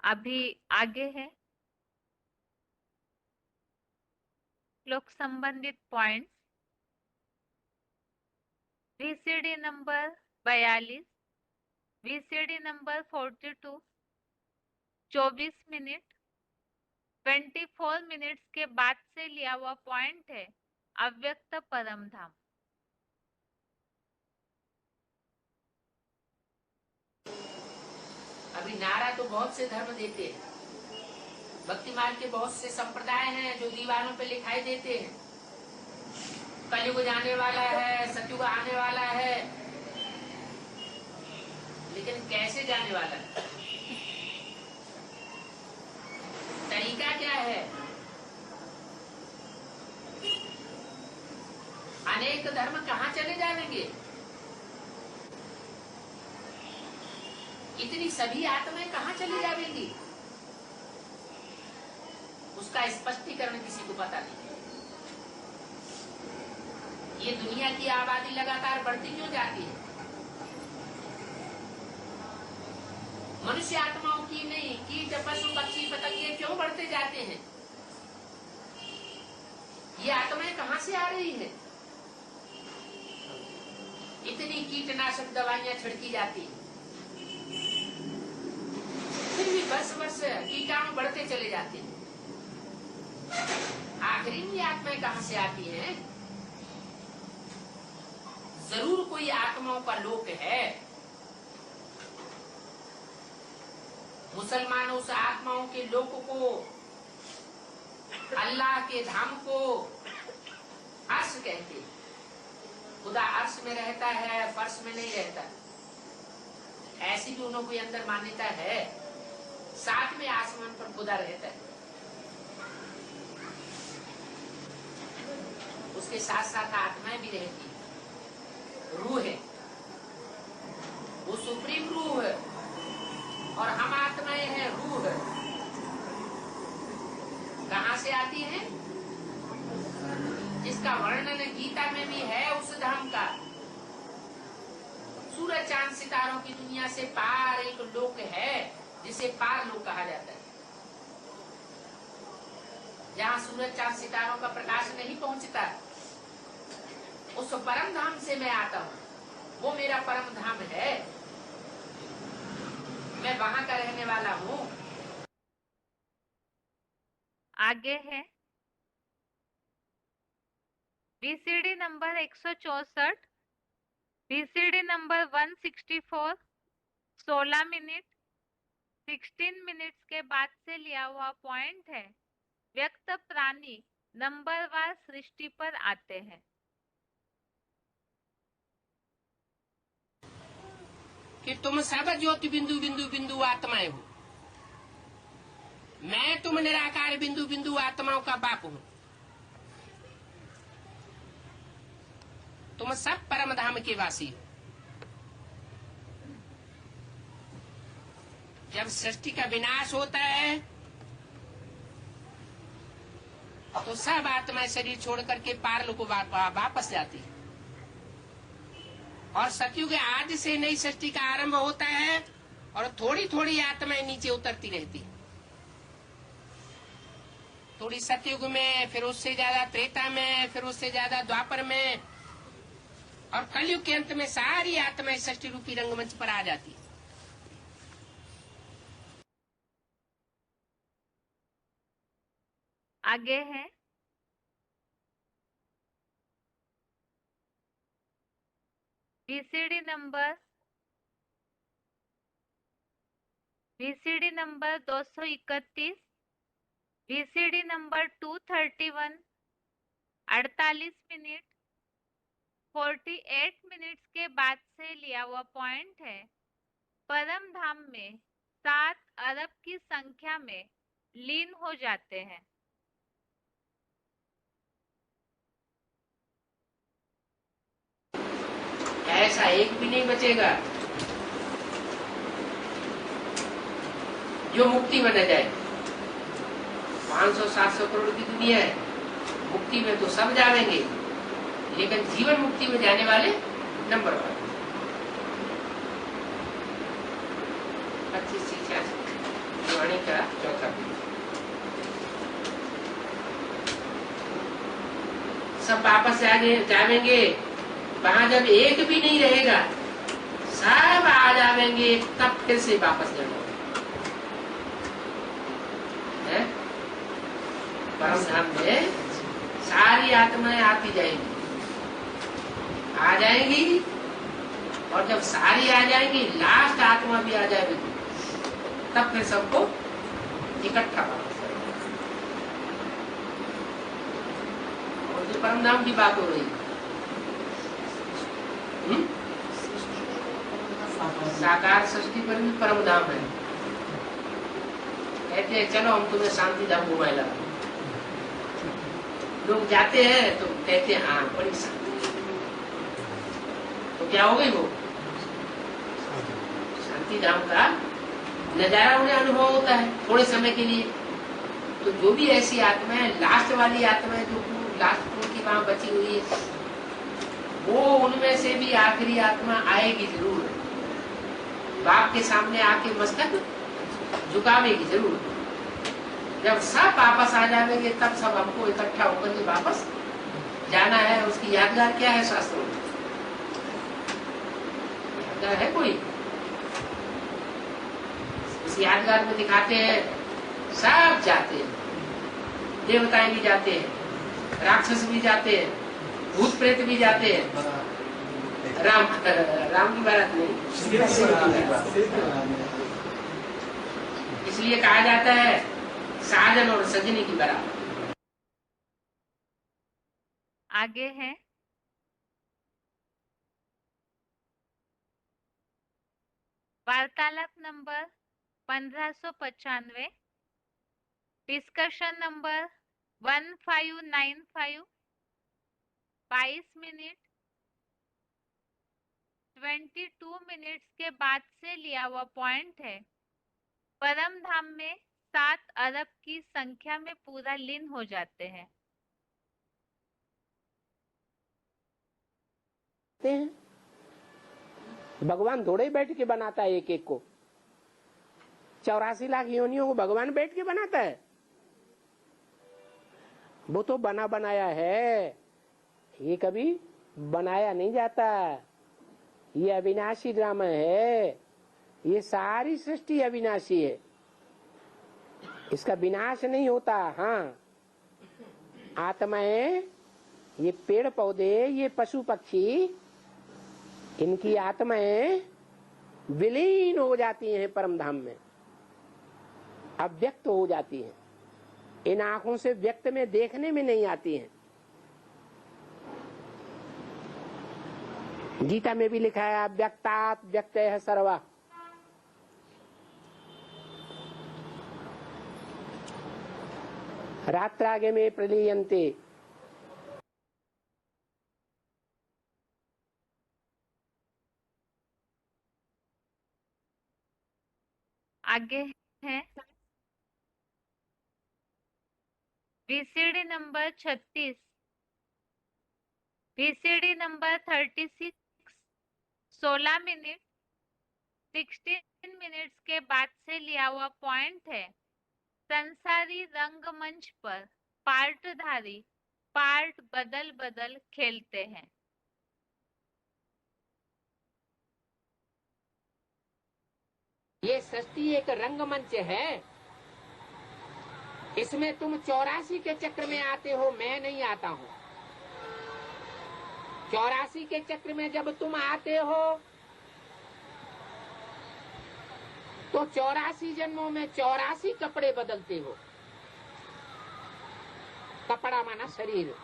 अभी आगे है श्लोक संबंधित points. VCD number 42, VCD number 42, 24 minute 24 minutes के बाद से लिया हुआ पॉइंट है अव्यक्त परम धाम। अभी नारा तो बहुत से धर्म देते हैं, भक्ति मार्ग के बहुत से संप्रदाय हैं जो दीवारों पे लिखाई देते हैं, कलयुग जाने वाला है, सतयुग आने वाला है, लेकिन कैसे जाने वाला है, तरीका क्या है? अनेक धर्म कहाँ चले जाएंगे? इतनी सभी आत्माएं कहाँ चली जाएंगी? उसका स्पष्टीकरण किसी को पता नहीं। ये दुनिया की आबादी लगातार बढ़ती क्यों जाती है? मनुष्य आत्माओं की नहीं, कीट पशु पक्षी पतंगे क्यों बढ़ते जाते हैं? ये आत्माएं कहाँ से आ रही है? इतनी कीटनाशक दवाइयां छिड़की जाती है, फिर भी वर्ष कीटाणु बढ़ते चले जाते हैं। आखिरी में आत्माएं कहाँ से आती हैं? जरूर कोई आत्माओं का लोक है। मुसलमान उस आत्माओं के लोक को, अल्लाह के धाम को अर्श कहते हैं। खुदा अर्श में रहता है, फर्श में नहीं रहता। ऐसी भी उन्हों के अंदर मान्यता है, साथ में आसमान पर खुदा रहता है, उसके साथ साथ आत्माएं भी रहती है। रूह है, वो सुप्रीम रूह है, और हम आत्माएं हैं रूह। कहाँ से आती है? जिसका वर्णन गीता में भी है, उस धाम का। सूरज चांद सितारों की दुनिया से पार एक लोक है जिसे पार लोक कहा जाता है, जहाँ सूरज चांद सितारों का प्रकाश नहीं पहुंचता। उस परम धाम से मैं आता हूँ, वो मेरा परम धाम है, मैं वहां का रहने वाला हूँ। आगे है VCD number 164, VCD number 164, 16 minute 16 minutes के बाद से लिया हुआ पॉइंट है। व्यक्त प्राणी नंबरवार सृष्टि पर आते हैं। कि तुम सब ज्योति बिंदु बिंदु बिंदु आत्माएं हो। मैं तुम निराकार बिंदु बिंदु आत्माओं का बाप हूं। तुम सब परम धाम के वासी हो। जब सृष्टि का विनाश होता है तो सब आत्माएं शरीर छोड़ करके पारलोक को वापस जाती है, और सतयुग आदि से नई सृष्टि का आरंभ होता है, और थोड़ी थोड़ी आत्माएं नीचे उतरती रहती है। थोड़ी सतयुग में, फिर उससे ज्यादा त्रेता में, फिर उससे ज्यादा द्वापर में, और कलयुग के अंत में सारी आत्माएं सृष्टि रूपी रंगमंच पर आ जाती है। आगे है VCD number 231, VCD number 231, 48 minute 48 minutes के बाद से लिया हुआ पॉइंट है। परम धाम में 7 अरब की संख्या में लीन हो जाते हैं। ऐसा एक भी नहीं बचेगा जो मुक्ति में न जाए। 500-700 करोड़ की दुनिया है, मुक्ति में तो सब जाएंगे, लेकिन जीवन मुक्ति में जाने वाले नंबर 1। 25 वाणी का चौथा पेज। सब वापस जाएंगे, वहां जब एक भी नहीं रहेगा, सब आ जाएंगे, तब फिर से वापस जाना है। परम धाम में सारी आत्माएं आती जाएंगी, आ जाएंगी, और जब सारी आ जाएंगी, लास्ट आत्मा भी आ जाएगी, तब फिर सबको इकट्ठा वापस करेंगे। और जो परम धाम की बात हो रही है, साकार सृष्टि पर भी परम धाम है। कहते हैं चलो हम तुम्हें शांति धाम घुमाए लगा। लोग जाते हैं तो कहते हैं हाँ बड़ी शांति, तो क्या हो गई वो शांति धाम का नजारा उन्हें अनुभव होता है थोड़े समय के लिए। तो जो भी ऐसी आत्मा है, लास्ट वाली आत्मा है, जो लास्ट की वहां बची हुई है, वो उनमें से भी आखिरी आत्मा आएगी जरूर, बाप के सामने आके मस्तक झुकावेगी जरूर। जब सब वापस आ जाएंगे, तब सब हमको इकट्ठा होकर के वापस जाना है। उसकी यादगार क्या है शास्त्रों में? यादगार है कोई? इस यादगार में दिखाते हैं सब जाते हैं, देवताएं भी जाते हैं, राक्षस भी जाते हैं, भूत प्रेत भी जाते हैं। राम की बारात नहीं, इसलिए कहा जाता है साजन और सजनी की बारात। आगे है वार्तालाप number 1595, discussion number 1595, 22 minute 22 minutes के बाद से लिया हुआ पॉइंट है। परम धाम में 7 अरब की संख्या में पूरा लीन हो जाते हैं। भगवान थोड़े ही बैठ के बनाता है एक एक को। 84 लाख योनियों को भगवान बैठ के बनाता है? वो तो बना बनाया है, ये कभी बनाया नहीं जाता। ये अविनाशी ड्रामा है, ये सारी सृष्टि अविनाशी है, इसका विनाश नहीं होता। हाँ, आत्माएं, ये पेड़ पौधे, ये पशु पक्षी, इनकी आत्माएं विलीन हो जाती हैं परम धाम में, अव्यक्त हो जाती हैं, इन आंखों से व्यक्त में देखने में नहीं आती हैं। गीता में भी लिखा है अव्यक्तात् व्यक्तयः सर्वः। रात्रागे में प्रलीयन्ते। आगे है VCD number 36, VCD number 36, 16 minute 16 minutes के बाद से लिया हुआ पॉइंट है। संसारी रंगमंच पर पार्टधारी पार्ट बदल बदल खेलते हैं। ये सृष्टि एक रंगमंच है, इसमें तुम 84 के चक्र में आते हो, मैं नहीं आता हूँ। 84 के चक्र में जब तुम आते हो तो 84 जन्मों में 84 कपड़े बदलते हो। कपड़ा माना शरीर,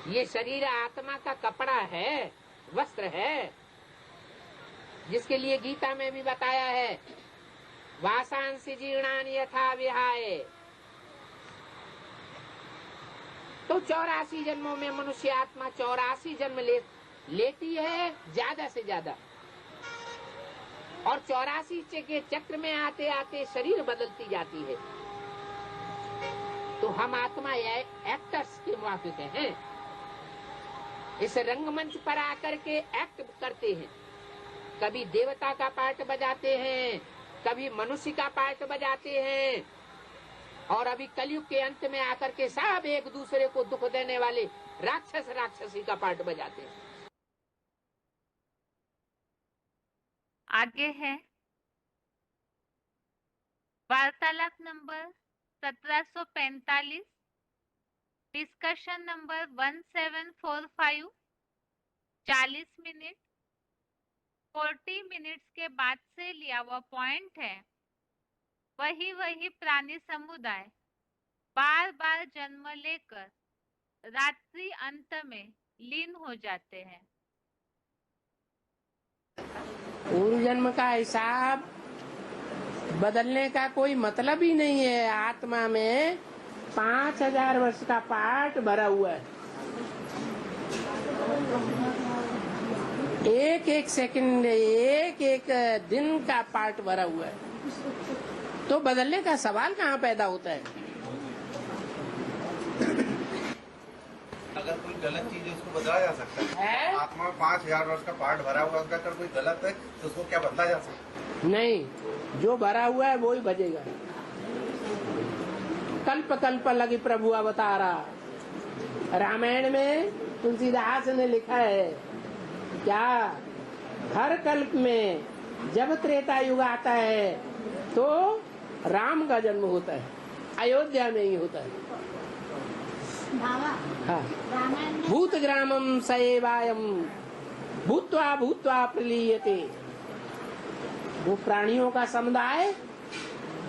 ये शरीर आत्मा का कपड़ा है, वस्त्र है, जिसके लिए गीता में भी बताया है वासांसि जीर्णानि यथा विहाय। तो 84 जन्मों में मनुष्य आत्मा 84 जन्म लेती है ज्यादा से ज्यादा, और 84 के चक्र में आते आते शरीर बदलती जाती है। तो हम आत्मा एक्टर्स के मुआफिक हैं, इस रंगमंच पर आकर के एक्ट करते हैं। कभी देवता का पार्ट बजाते हैं, कभी मनुष्य का पार्ट बजाते हैं, और अभी कलयुग के अंत में आकर के सब एक दूसरे को दुख देने वाले राक्षसी का पार्ट बजाते हैं। आगे है वार्तालाप number 1745, discussion number 1745, 40 minute 40 minutes के बाद से लिया हुआ पॉइंट है। वही प्राणी समुदाय बार बार जन्म लेकर रात्रि अंत में लीन हो जाते हैं। पूर्व जन्म का हिसाब बदलने का कोई मतलब ही नहीं है। आत्मा में 5000 वर्ष का पार्ट भरा हुआ है, एक एक सेकंड, एक एक दिन का पार्ट भरा हुआ है। तो बदलने का सवाल कहाँ पैदा होता है? अगर कोई गलत चीज है उसको बदला जा सकता है? आत्मा में 5000 वर्ष का पार्ट भरा हुआ है, उसका अगर कोई गलत है तो उसको क्या बदला जा सकता है? नहीं, जो भरा हुआ है वो ही बजेगा। कल्प कल्प लगी प्रभु अवतारा, रामायण में तुलसीदास ने लिखा है क्या, हर कल्प में जब त्रेता युग आता है तो राम का जन्म होता है, अयोध्या में ही होता है। हाँ, भूत ग्रामम सएवायम भूत्वा भूत्वा प्रलीयते। वो प्राणियों का समुदाय,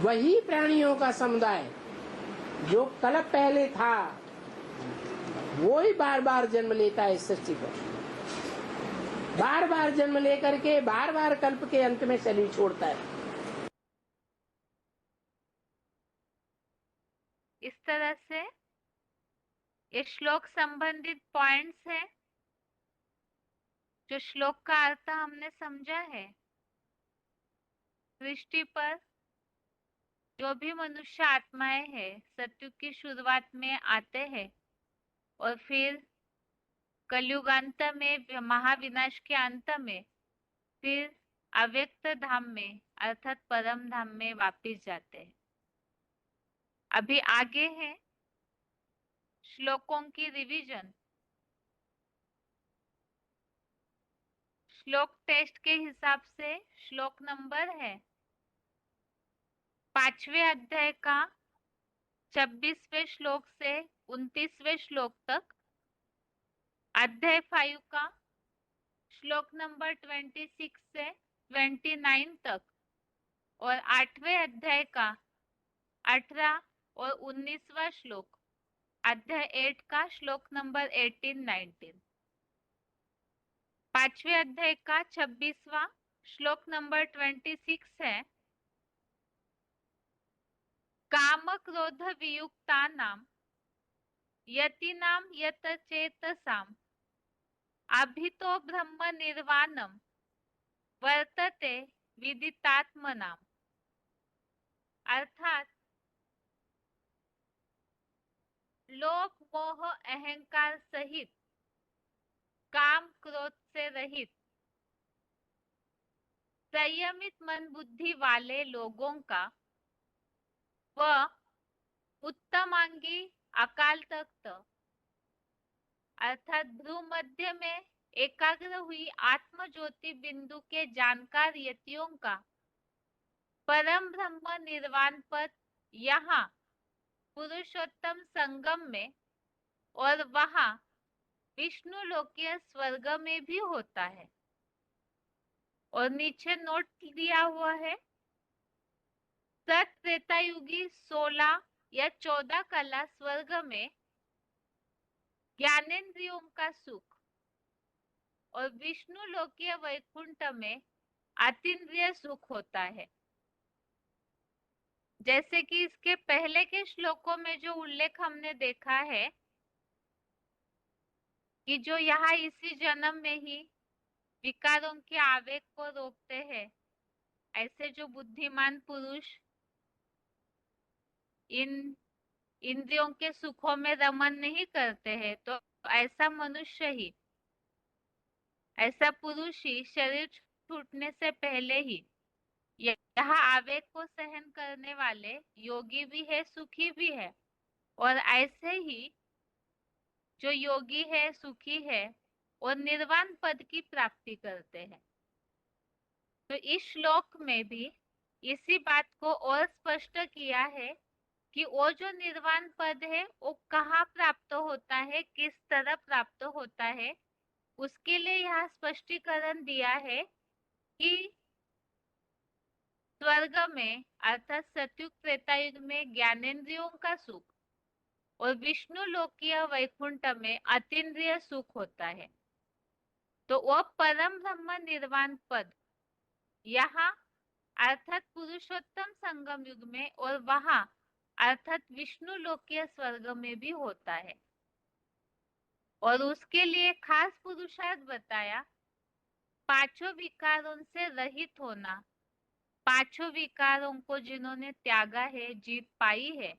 वही प्राणियों का समुदाय जो कल्प पहले था, वो ही बार बार जन्म लेता है इस सृष्टि पर। बार बार जन्म लेकर के बार बार कल्प के अंत में शरीर छोड़ता है। इस तरह से ये श्लोक संबंधित पॉइंट्स हैं। जो श्लोक का अर्थ हमने समझा है, सृष्टि पर जो भी मनुष्य आत्माएं हैं सतयुग की शुरुआत में आते हैं और फिर कलयुग अंत में, महाविनाश के अंत में फिर अव्यक्त धाम में अर्थात परम धाम में वापिस जाते हैं। अभी आगे है श्लोकों की रिवीजन। श्लोक टेस्ट के हिसाब से श्लोक नंबर है 5वें अध्याय का 26वें श्लोक से 29वें श्लोक तक, अध्याय 5 का श्लोक नंबर 26 से 29 तक और 8वें अध्याय का 18 और 19वां श्लोक अध्याय 8 का श्लोक नंबर 18-19। 5वें अध्याय का 26वां श्लोक नंबर 26 है काम क्रोध वियुक्तानां यतीनां यत चेतसाम् अभितो ब्रह्म निर्वाणम वर्तते विदितात्मनाम। अर्थात लोभ मोह अहंकार सहित काम क्रोध से रहित संयमित मन बुद्धि वाले लोगों का व उत्तमांगी अकाल तख्त अर्थात ध्रुव मध्य में एकाग्र हुई आत्म ज्योति बिंदु के जानकार यतियों का परम ब्रह्म निर्वाण पद यहाँ पुरुषोत्तम संगम में और वहां विष्णु लोकीय स्वर्ग में भी होता है। और नीचे नोट दिया हुआ है सत त्रेतायुगी 16 या 14 कला स्वर्ग में ज्ञानेन्द्रियों का सुख और विष्णु लोकीय वैकुंठ में अतीन्द्रिय सुख होता है। जैसे कि इसके पहले के श्लोकों में जो उल्लेख हमने देखा है कि जो यहाँ इसी जन्म में ही विकारों के आवेग को रोकते हैं, ऐसे जो बुद्धिमान पुरुष इन इंद्रियों के सुखों में रमन नहीं करते हैं, तो ऐसा मनुष्य ही, ऐसा पुरुष ही शरीर छूटने से पहले ही यहाँ आवेग को सहन करने वाले योगी भी है, सुखी भी है। और ऐसे ही जो योगी है, सुखी है और निर्वाण पद की प्राप्ति करते हैं। तो इस श्लोक में भी इसी बात को और स्पष्ट किया है कि वो जो निर्वाण पद है वो कहाँ प्राप्त होता है, किस तरह प्राप्त होता है, उसके लिए यहाँ स्पष्टीकरण दिया है कि स्वर्ग में अर्थात सतयुग त्रेतायुग में ज्ञानेन्द्रियों का सुख और विष्णु लोकीय वैकुंठ में अतीन्द्रिय सुख होता है। तो वह परम ब्रह्म निर्वाण पद यहाँ अर्थात पुरुषोत्तम संगम युग में और वहां अर्थात विष्णु लोकीय स्वर्ग में भी होता है। और उसके लिए खास पुरुषार्थ बताया पांचों विकारों से रहित होना। पांचों विकारों को जिन्होंने त्यागा है, जीत पाई है,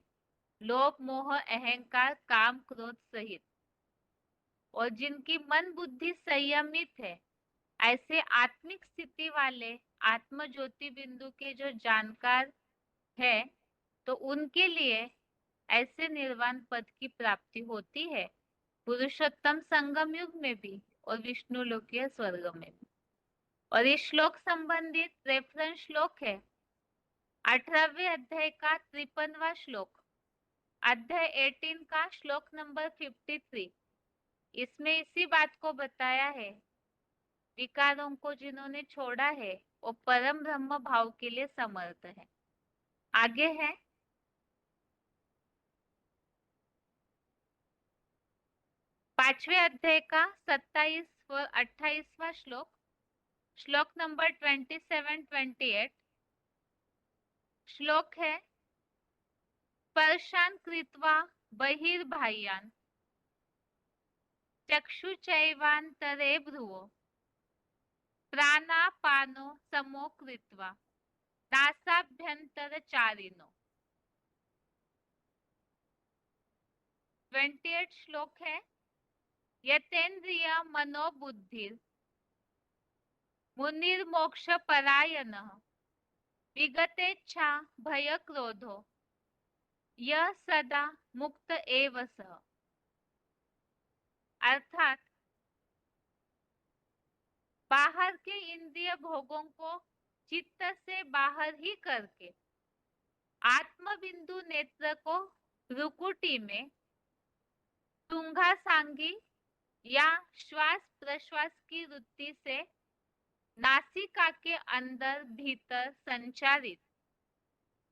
लोभ मोह अहंकार काम क्रोध सहित, और जिनकी मन बुद्धि संयमित है, ऐसे आत्मिक स्थिति वाले आत्म ज्योति बिंदु के जो जानकार है, तो उनके लिए ऐसे निर्वाण पद की प्राप्ति होती है पुरुषोत्तम संगम युग में भी और विष्णु लोकीय स्वर्ग में भी। और इस श्लोक संबंधित रेफरेंस श्लोक है 18वें अध्याय का 53वां श्लोक अध्याय 18 का श्लोक नंबर 53। इसमें इसी बात को बताया है विकारों को जिन्होंने छोड़ा है वो परम ब्रह्म भाव के लिए समर्थ है। आगे है 5वें अध्याय का 27 और 28वां श्लोक श्लोक नंबर 27-28 श्लोक है स्पर्शान कृत्वा बहिर्बाह्यान् चक्षुचैवान्तरे भ्रुवो प्राणापानो समो कृत्वा नासाभ्यंतरचारिणो। 28 श्लोक है यतेन्द्रिय मनोबुद्धिर मुनिर्मोक्ष परायणः विगतेच्छा भय क्रोधो यह सदा मुक्त एव सः। अर्थात बाहर के इंद्रिय भोगों को चित्त से बाहर ही करके आत्म बिंदु नेत्र को भ्रुकुटी में तुंगा सांगी या श्वास प्रश्वास की वृत्ति से नासिका के अंदर भीतर संचारित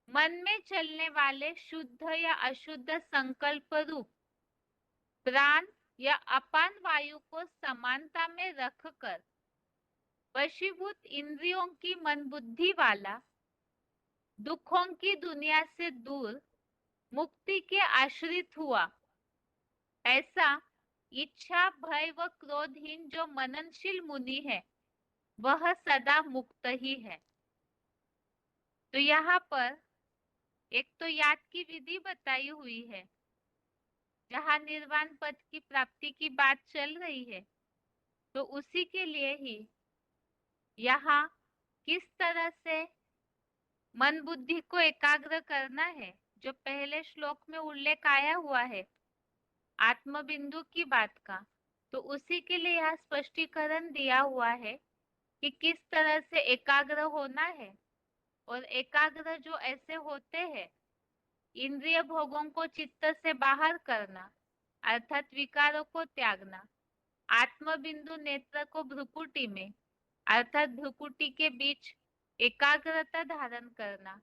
मन में चलने वाले शुद्ध या अशुद्ध संकल्प रूप प्राण या अपान वायु को समानता में रखकर वशीभूत इंद्रियों की मन बुद्धि वाला दुखों की दुनिया से दूर मुक्ति के आश्रित हुआ, ऐसा इच्छा भय व क्रोधहीन जो मननशील मुनि है वह सदा मुक्त ही है। तो यहाँ पर एक तो याद की विधि बताई हुई है, जहाँ निर्वाण पद की प्राप्ति की बात चल रही है, तो उसी के लिए ही यहाँ किस तरह से मन बुद्धि को एकाग्र करना है, जो पहले श्लोक में उल्लेख आया हुआ है आत्म बिंदु की बात का, तो उसी के लिए यहाँ स्पष्टीकरण दिया हुआ है कि किस तरह से एकाग्र होना है। और एकाग्र जो ऐसे होते हैं, इंद्रिय भोगों को चित्त से बाहर करना अर्थात विकारों को त्यागना, आत्म बिंदु नेत्र को भ्रुकुटी में अर्थात भ्रुकुटी के बीच एकाग्रता धारण करना,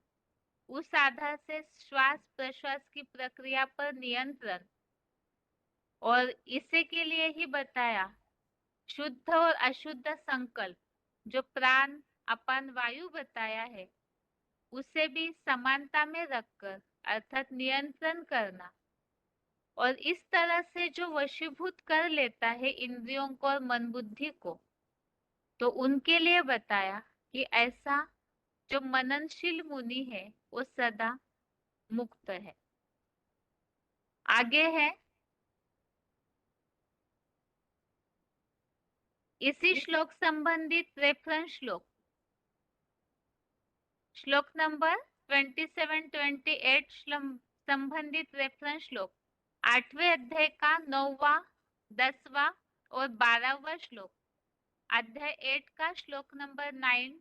उस आधार से श्वास प्रश्वास की प्रक्रिया पर नियंत्रण, और इसे के लिए ही बताया शुद्ध और अशुद्ध संकल्प जो प्राण अपान वायु बताया है उसे भी समानता में रखकर अर्थात नियंत्रण करना, और इस तरह से जो वशीभूत कर लेता है इंद्रियों को और मन बुद्धि को, तो उनके लिए बताया कि ऐसा जो मननशील मुनि है वो सदा मुक्त है। आगे है इसी श्लोक संबंधित रेफरेंस श्लोक, श्लोक नंबर 27-28 संबंधित रेफरेंस श्लोक 8वें अध्याय का 9वां 10वां और 12वां श्लोक, अध्याय 8 का श्लोक नंबर 9,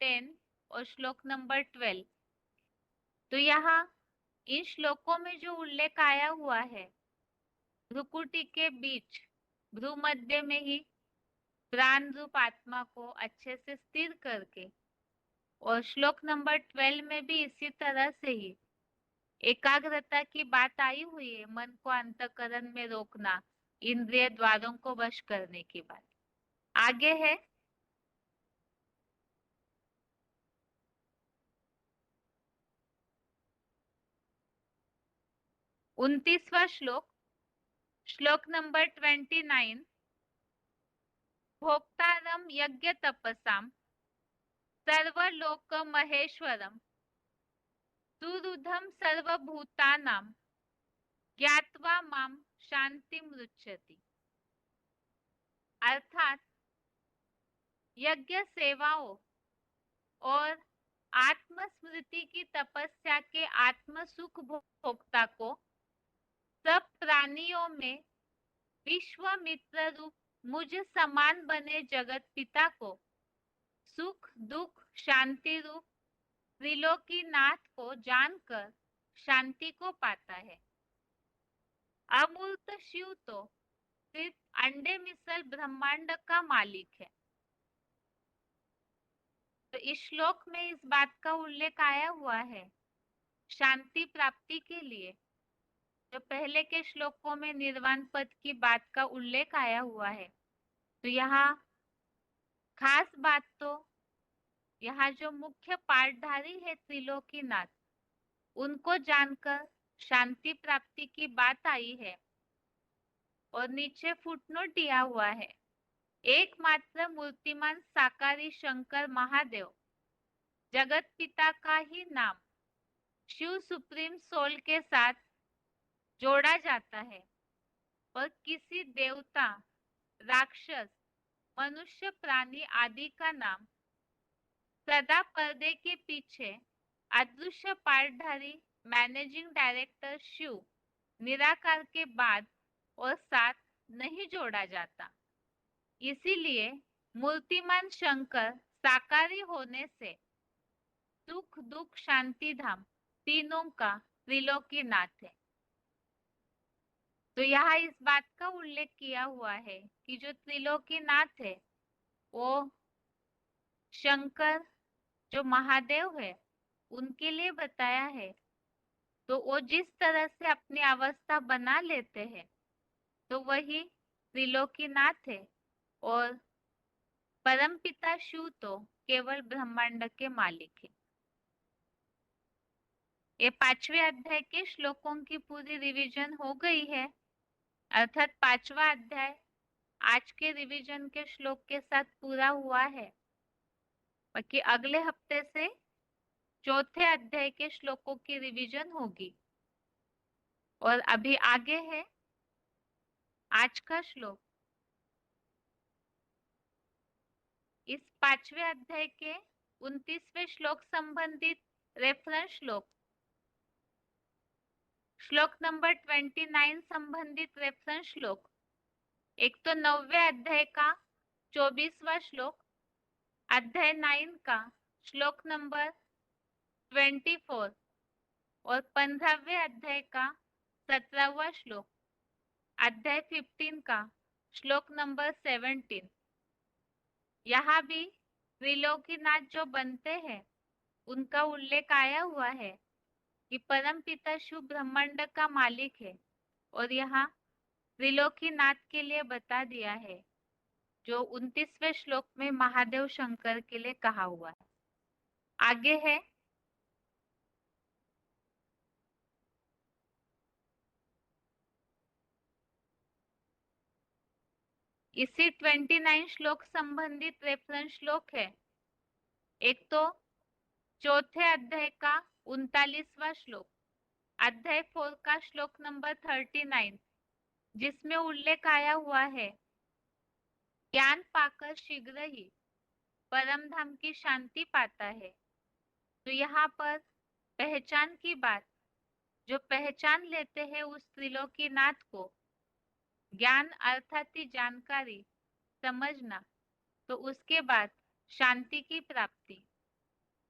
10 और श्लोक नंबर 12। तो यहाँ इन श्लोकों में जो उल्लेख आया हुआ है, भ्रुकुटी के बीच भ्रू मध्य में ही प्राण रूप आत्मा को अच्छे से स्थिर करके, और श्लोक नंबर 12 में भी इसी तरह से ही एकाग्रता की बात आई हुई है, मन को अंतःकरण में रोकना, इंद्रिय द्वारों को वश करने की बात। आगे है 29वां श्लोक, श्लोक नंबर 29, भोक्तारम यज्ञ तपसाम सर्वलोक महेश्वरम सुहृदं सर्वभूतानां ज्ञात्वा माम शांतिम रुच्यति। अर्थात यज्ञ सेवाओं और आत्मस्मृति की तपस्या के आत्म सुख भोक्ता को सब प्राणियों में विश्वामित्र रूप मुझ समान बने जगत पिता को सुख दुख शांति रूप त्रिलोकीनाथ को जानकर शांति को पाता है। अमूर्त शिव तो सिर्फ अंडे मिसल ब्रह्मांड का मालिक है। तो इस श्लोक में इस बात का उल्लेख आया हुआ है शांति प्राप्ति के लिए, जो पहले के श्लोकों में निर्वाण पद की बात का उल्लेख आया हुआ है। तो यहाँ खास बात तो यहाँ जो मुख्य पाठधारी है त्रिलोकीनाथ, उनको जानकर शांति प्राप्ति की बात आई है। और नीचे फुटनोट दिया हुआ है, एकमात्र मूर्तिमान साकारी शंकर महादेव जगत पिता का ही नाम शिव सुप्रीम सोल के साथ जोड़ा जाता है, और किसी देवता राक्षस मनुष्य प्राणी आदि का नाम सदा पर्दे के पीछे अदृश्य पाठधारी मैनेजिंग डायरेक्टर शिव निराकार के बाद और साथ नहीं जोड़ा जाता। इसीलिए मूर्तिमान शंकर साकारी होने से सुख दुख शांति धाम तीनों का त्रिलोकीनाथ है। तो यहाँ इस बात का उल्लेख किया हुआ है कि जो त्रिलोकीनाथ है वो शंकर जो महादेव है उनके लिए बताया है। तो वो जिस तरह से अपनी अवस्था बना लेते हैं तो वही त्रिलोकीनाथ है। और परमपिता शिव तो केवल ब्रह्मांड के मालिक है। ये 5वें अध्याय के श्लोकों की पूरी रिवीजन हो गई है, अर्थात 5वां अध्याय आज के रिवीजन के श्लोक के साथ पूरा हुआ है। बाकी अगले हफ्ते से 4थे अध्याय के श्लोकों की रिवीजन होगी। और अभी आगे है आज का श्लोक। इस 5वें अध्याय के 29वें श्लोक संबंधित रेफरेंस श्लोक, श्लोक नंबर 29 संबंधित रेफरेंस श्लोक, एक तो 9वें अध्याय का 24वां श्लोक, अध्याय 9 का श्लोक नंबर 24 और 15वें अध्याय का 17वां श्लोक, अध्याय 15 का श्लोक नंबर 17। यहाँ भी त्रिलोकीनाथ जो बनते हैं उनका उल्लेख आया हुआ है कि परम पिता शिव ब्रह्मांड का मालिक है। और यहाँ त्रिलोकीनाथ के लिए बता दिया है जो 29वें श्लोक में महादेव शंकर के लिए कहा हुआ है। आगे है इसी 29 श्लोक संबंधित रेफरेंस श्लोक है। एक तो 4थे अध्याय का 39वां श्लोक, अध्याय 4 का श्लोक नंबर 39, जिसमें उल्लेख आया हुआ है ज्ञान पाकर शीघ्र ही परम धाम की शांति पाता है। तो यहाँ पर पहचान की बात, जो पहचान लेते हैं उस त्रिलोकीनाथ को, ज्ञान अर्थात ही जानकारी समझना, तो उसके बाद शांति की प्राप्ति।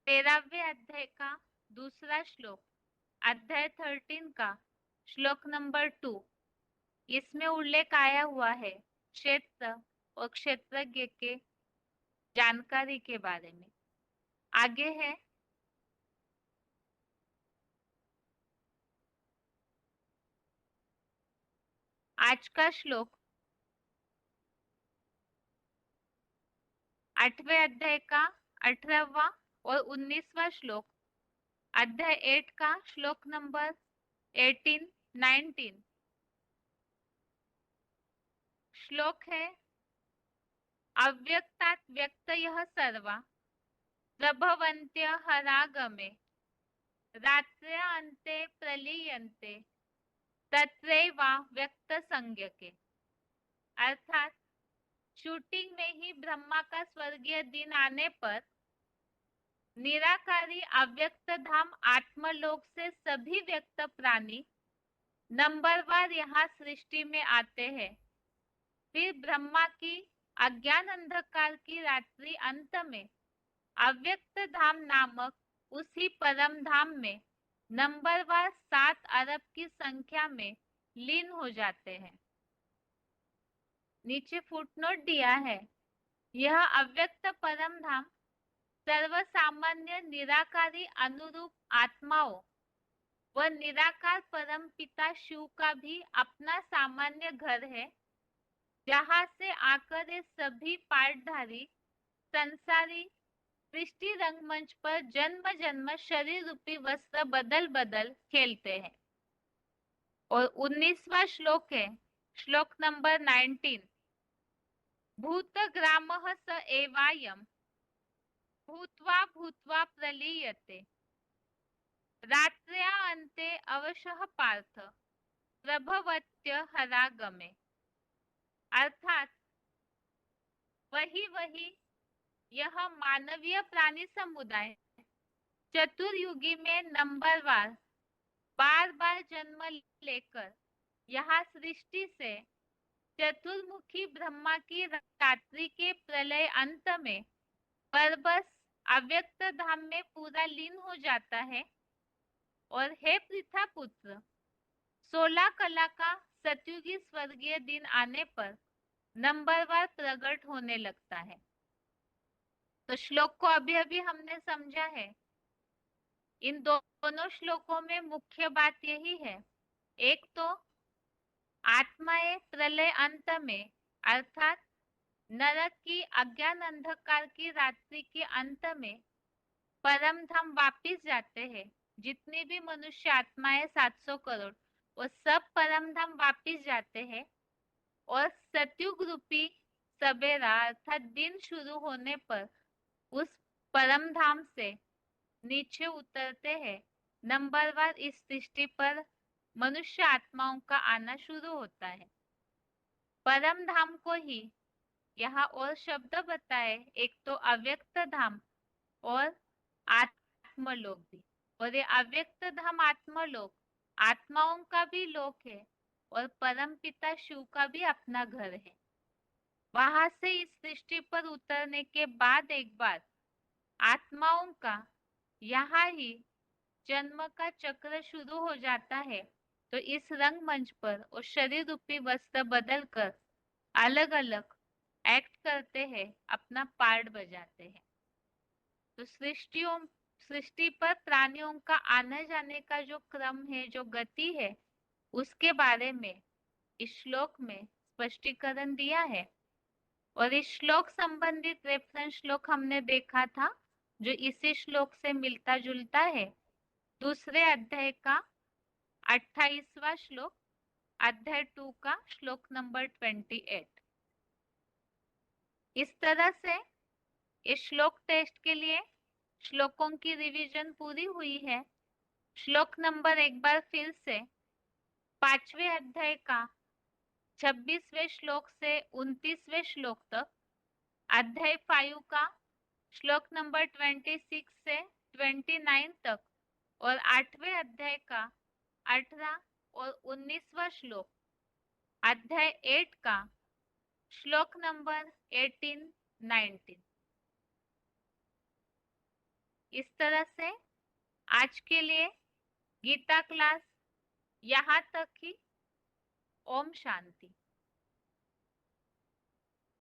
13वें अध्याय का दूसरा श्लोक, अध्याय 13 का श्लोक नंबर 2, इसमें उल्लेख आया हुआ है क्षेत्र और क्षेत्रज्ञ के जानकारी के बारे में। आगे है आज का श्लोक 8वें अध्याय का 18वां और 19वां श्लोक, अध्याय 8 का श्लोक नंबर 18, 19। श्लोक है अव्यक्तात् व्यक्तयः सर्वा प्रभवन्त्य हरागमे रात्र्यान्ते प्रलीयन्ते तत्रैवा व्यक्त संज्ञके। अर्थात शूटिंग में ही ब्रह्मा का स्वर्गीय दिन आने पर निराकारी अव्यक्त धाम आत्मलोक से सभी व्यक्त प्राणी नंबरवार यहाँ सृष्टि में आते हैं। फिर ब्रह्मा की अज्ञान अंधकार की रात्रि अंत में अव्यक्त धाम नामक उसी परम धाम में नंबरवार 7 अरब की संख्या में लीन हो जाते हैं। नीचे फुटनोट दिया है, यह अव्यक्त परम धाम सर्वसामान्य निराकारी अनुरूप आत्माओं व निराकार परम पिता शिव का भी अपना सामान्य घर है, जहाँ से आकर ये सभी पाठधारी संसारी सृष्टि रंगमंच पर जन्म जन्म शरीर रूपी वस्त्र बदल बदल खेलते हैं। और 19वां श्लोक है श्लोक नंबर 19, भूतग्रामः स एवायम् भूत्वा भूत्वा प्रलीयते रात्र्या अन्ते अवशः पार्थ प्रभवत्य हरागमे। अर्थात वही यह मानवीय प्राणी समुदाय चतुर्युगी में नंबरवार बार बार जन्म लेकर यहाँ सृष्टि से चतुर्मुखी ब्रह्मा की रात्रि के प्रलय अंत में परबस अव्यक्त धाम में पूरा लीन हो जाता है। और हे पृथा पुत्र, 16 कला का सतयुगी स्वर्गीय दिन आने पर नंबरवार प्रकट होने लगता है। तो श्लोक को अभी अभी हमने समझा है। इन दोनों श्लोकों में मुख्य बात यही है, एक तो आत्माएं प्रलय अंत में अर्थात नरक की अज्ञान अंधकार की रात्रि के अंत में परम धाम वापिस जाते हैं। जितनी भी मनुष्य आत्माएं 700 करोड़ वो सब परम धाम वापिस जाते हैं और सतयुग रूपी सवेरा अर्थात दिन शुरू होने पर उस परम धाम से नीचे उतरते हैं। नंबरवार इस सृष्टि पर मनुष्य आत्माओं का आना शुरू होता है। परम धाम को ही यहाँ और शब्द बताए, एक तो अव्यक्त धाम और आत्मलोक भी। और ये अव्यक्त धाम आत्मलोक आत्माओं का भी लोक है और परम पिता शिव का भी अपना घर है। वहां से इस सृष्टि पर उतरने के बाद एक बार आत्माओं का यहाँ ही जन्म का चक्र शुरू हो जाता है। तो इस रंगमंच पर और शरीर रूपी वस्त्र बदलकर अलग अलग एक्ट करते हैं, अपना पार्ट बजाते हैं। तो सृष्टि पर प्राणियों का आने जाने का जो क्रम है, जो गति है, उसके बारे में इस श्लोक में स्पष्टीकरण दिया है। और इस श्लोक संबंधित रेफरेंस श्लोक हमने देखा था जो इसी श्लोक से मिलता जुलता है। दूसरे अध्याय का 28वां श्लोक, अध्याय 2 का श्लोक नंबर 28। इस तरह से इस श्लोक टेस्ट के लिए श्लोकों की रिवीजन पूरी हुई है। श्लोक नंबर एक बार फिर से 5वें अध्याय का 26वें श्लोक से 29वें श्लोक तक, अध्याय 5 का श्लोक नंबर 26 से 29 तक और 8वें अध्याय का 18 और 19वां श्लोक, अध्याय 8 का श्लोक नंबर 18, 19। इस तरह से आज के लिए गीता क्लास यहाँ तक ही। ओम शांति।